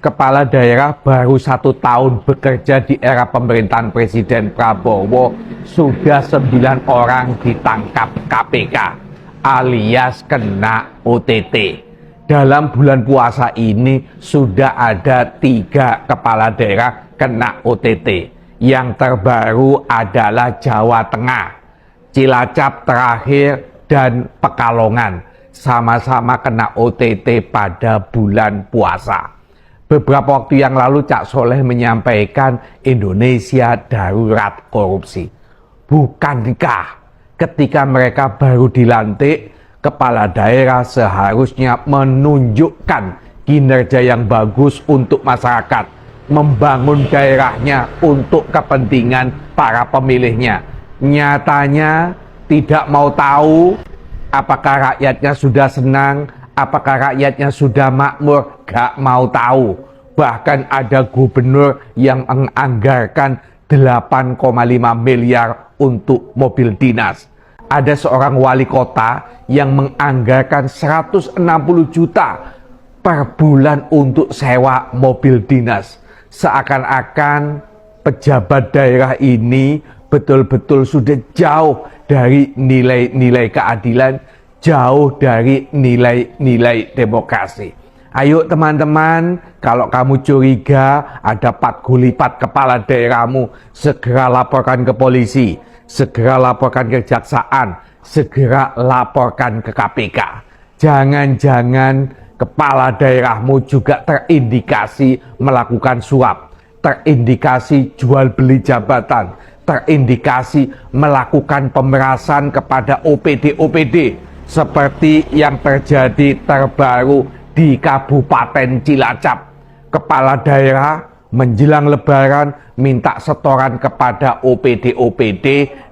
kepala daerah baru 1 tahun bekerja di era pemerintahan Presiden Prabowo, sudah 9 orang ditangkap KPK alias kena OTT. Dalam bulan puasa ini sudah ada 3 kepala daerah kena OTT. Yang terbaru adalah Jawa Tengah, Cilacap terakhir, dan Pekalongan. Sama-sama kena OTT pada bulan puasa. Beberapa waktu yang lalu Cak Soleh menyampaikan Indonesia darurat korupsi. Bukankah ketika mereka baru dilantik, kepala daerah seharusnya menunjukkan kinerja yang bagus untuk masyarakat, membangun daerahnya untuk kepentingan para pemilihnya. Nyatanya tidak mau tahu apakah rakyatnya sudah senang, apakah rakyatnya sudah makmur, gak mau tahu. Bahkan ada gubernur yang menganggarkan 8,5 miliar untuk mobil dinas. Ada seorang wali kota yang menganggarkan 160 juta per bulan untuk sewa mobil dinas. Seakan-akan pejabat daerah ini betul-betul sudah jauh dari nilai-nilai keadilan, jauh dari nilai-nilai demokrasi. Ayo teman-teman, kalau kamu curiga ada patgulipat kepala daerahmu, segera laporkan ke polisi, segera laporkan ke kejaksaan, segera laporkan ke KPK. Jangan-jangan kepala daerahmu juga terindikasi melakukan suap, terindikasi jual beli jabatan, terindikasi melakukan pemerasan kepada OPD-OPD seperti yang terjadi terbaru di Kabupaten Cilacap. Kepala daerah menjelang Lebaran minta setoran kepada OPD-OPD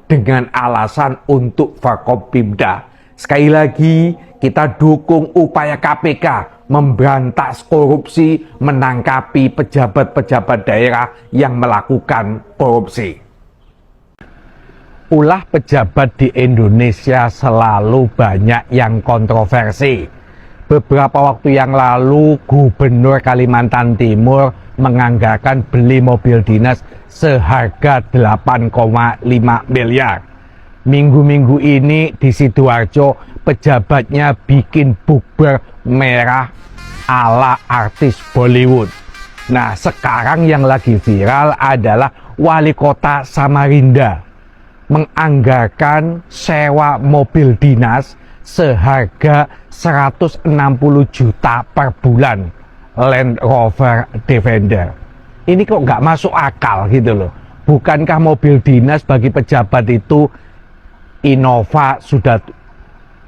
dengan alasan untuk Forkopimda. Sekali lagi, kita dukung upaya KPK memberantas korupsi, menangkapi pejabat-pejabat daerah yang melakukan korupsi. Ulah pejabat di Indonesia selalu banyak yang kontroversi. Beberapa waktu yang lalu, Gubernur Kalimantan Timur menganggarkan beli mobil dinas seharga 8,5 miliar. Minggu-minggu ini di Sidoarjo, pejabatnya bikin bukber merah ala artis Bollywood. Nah, sekarang yang lagi viral adalah wali kota Samarinda menganggarkan sewa mobil dinas seharga 160 juta per bulan, Land Rover Defender. Ini kok nggak masuk akal gitu loh. Bukankah mobil dinas bagi pejabat itu Innova sudah,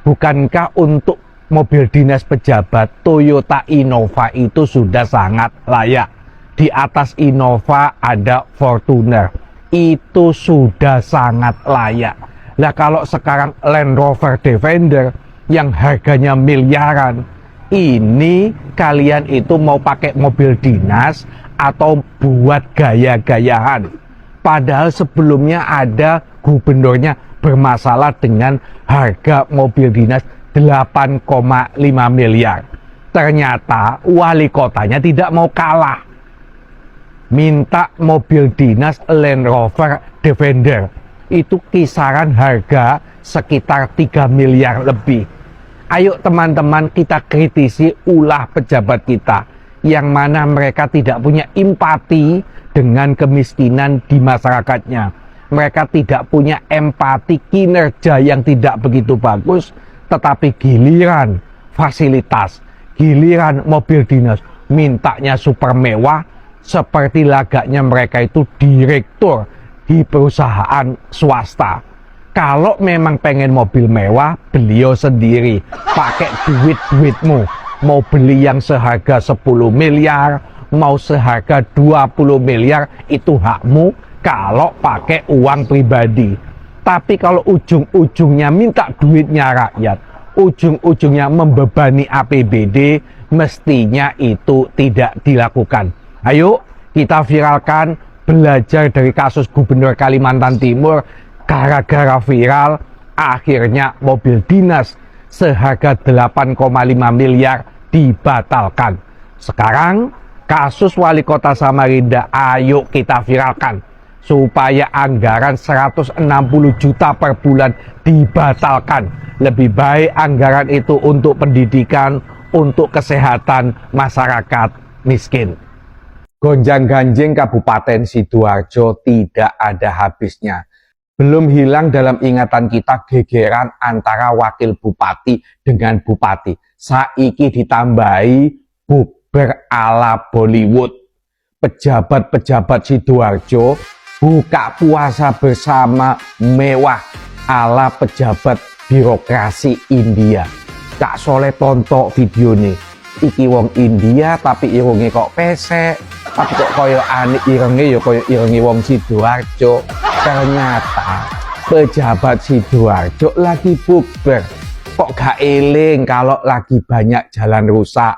bukankah untuk mobil dinas pejabat Toyota Innova itu sudah sangat layak. Di atas Innova ada Fortuner, itu sudah sangat layak. Lah kalau sekarang Land Rover Defender yang harganya miliaran, ini kalian itu mau pakai mobil dinas atau buat gaya-gayaan? Padahal sebelumnya ada gubernurnya bermasalah dengan harga mobil dinas 8,5 miliar. Ternyata wali kotanya tidak mau kalah, minta mobil dinas Land Rover Defender. Itu kisaran harga sekitar 3 miliar lebih. Ayo teman-teman, kita kritisi ulah pejabat kita, yang mana mereka tidak punya empati dengan kemiskinan di masyarakatnya. Mereka tidak punya empati kinerja yang tidak begitu bagus, tetapi giliran fasilitas, giliran mobil dinas, mintanya super mewah, seperti lagaknya mereka itu direktur di perusahaan swasta. Kalau memang pengen mobil mewah, beliau sendiri, pakai duit-duitmu. Mau beli yang seharga 10 miliar, mau seharga 20 miliar, itu hakmu kalau pakai uang pribadi. Tapi kalau ujung-ujungnya minta duitnya rakyat, ujung-ujungnya membebani APBD, mestinya itu tidak dilakukan. Ayo kita viralkan, belajar dari kasus Gubernur Kalimantan Timur. Gara-gara viral, akhirnya mobil dinas seharga 8,5 miliar dibatalkan. Sekarang Kasus wali kota Samarinda ayo kita viralkan supaya anggaran 160 juta per bulan dibatalkan. Lebih baik anggaran itu untuk pendidikan, untuk kesehatan masyarakat miskin. Gonjang-ganjing Kabupaten Sidoarjo tidak ada habisnya. Belum hilang dalam ingatan kita gegeran antara wakil bupati dengan bupati. Saiki ditambahi buber ala Bollywood. Pejabat-pejabat Sidoarjo buka puasa bersama mewah ala pejabat birokrasi India. Cak Soleh tonton video nih. Iki wong India tapi irunge kok pesek. Tapi kok koyo aneh irenge ya koyo irenge wong Sidoarjo. Ternyata pejabat Sidoarjo lagi buber. Kok gak eling kalau lagi banyak jalan rusak?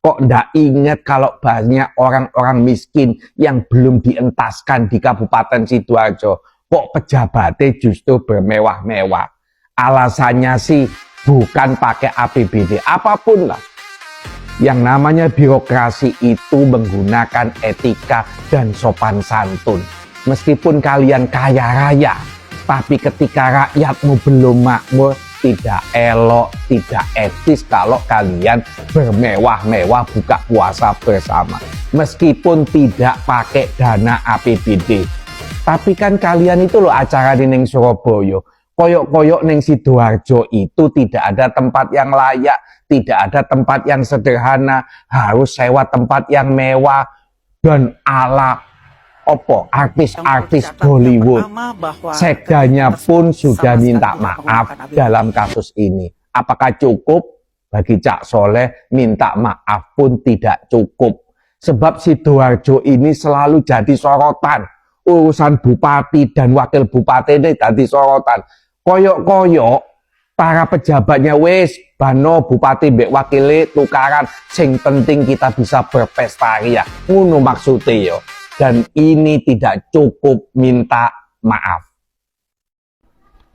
Kok ndak inget kalau banyak orang-orang miskin yang belum dientaskan di Kabupaten Sidoarjo? Kok pejabatnya justru bermewah-mewah? Alasannya sih bukan pakai APBD, apapun lah. Yang namanya birokrasi itu menggunakan etika dan sopan santun. Meskipun kalian kaya raya, tapi ketika rakyatmu belum makmur, tidak elok, tidak etis kalau kalian bermewah-mewah buka puasa bersama. Meskipun tidak pakai dana APBD. Tapi kan kalian itu loh acara di Ning Surabaya. Koyok-koyok Ning Sidoarjo itu tidak ada tempat yang layak, tidak ada tempat yang sederhana, harus sewa tempat yang mewah dan ala artis-artis Bollywood. Sekdanya pun sudah minta maaf dalam kasus ini. Apakah cukup? Bagi Cak Soleh minta maaf pun tidak cukup. Sebab Sidoarjo ini selalu jadi sorotan. Urusan bupati dan wakil bupati ini jadi sorotan. Koyok-koyok para pejabatnya wis bano bupati mbek wakile tukaran, sing penting kita bisa berpesta ria. Ngono maksudnya yo. Dan ini tidak cukup minta maaf.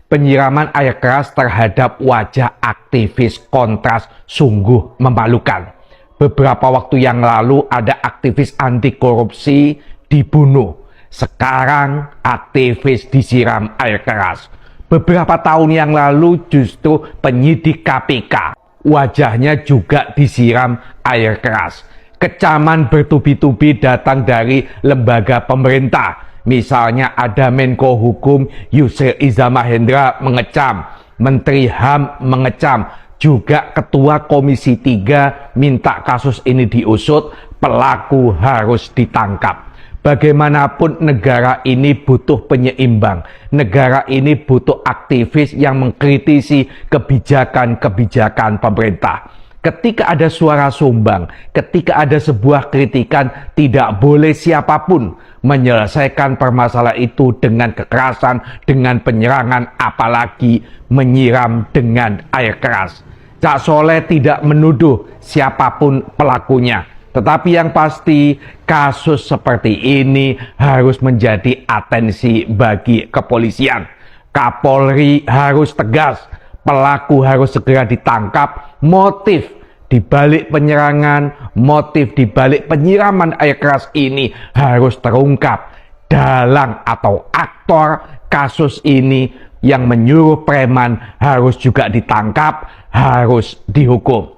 Penyiraman air keras terhadap wajah aktivis kontras sungguh memalukan. Beberapa waktu yang lalu ada aktivis anti korupsi dibunuh. Sekarang aktivis disiram air keras. Beberapa tahun yang lalu justru penyidik KPK, wajahnya juga disiram air keras. Kecaman bertubi-tubi datang dari lembaga pemerintah. Misalnya ada Menko Hukum Yusril Iza Mahendra mengecam, Menteri HAM mengecam, juga Ketua Komisi 3 minta kasus ini diusut, pelaku harus ditangkap. Bagaimanapun negara ini butuh penyeimbang. Negara ini butuh aktivis yang mengkritisi kebijakan-kebijakan pemerintah. Ketika ada suara sumbang, ketika ada sebuah kritikan, tidak boleh siapapun menyelesaikan permasalahan itu dengan kekerasan, dengan penyerangan, apalagi menyiram dengan air keras. Cak Soleh tidak menuduh siapapun pelakunya. Tetapi yang pasti, kasus seperti ini harus menjadi atensi bagi kepolisian. Kapolri harus tegas, pelaku harus segera ditangkap, motif dibalik penyerangan, motif dibalik penyiraman air keras ini harus terungkap. Dalang atau aktor kasus ini yang menyuruh preman harus juga ditangkap, harus dihukum.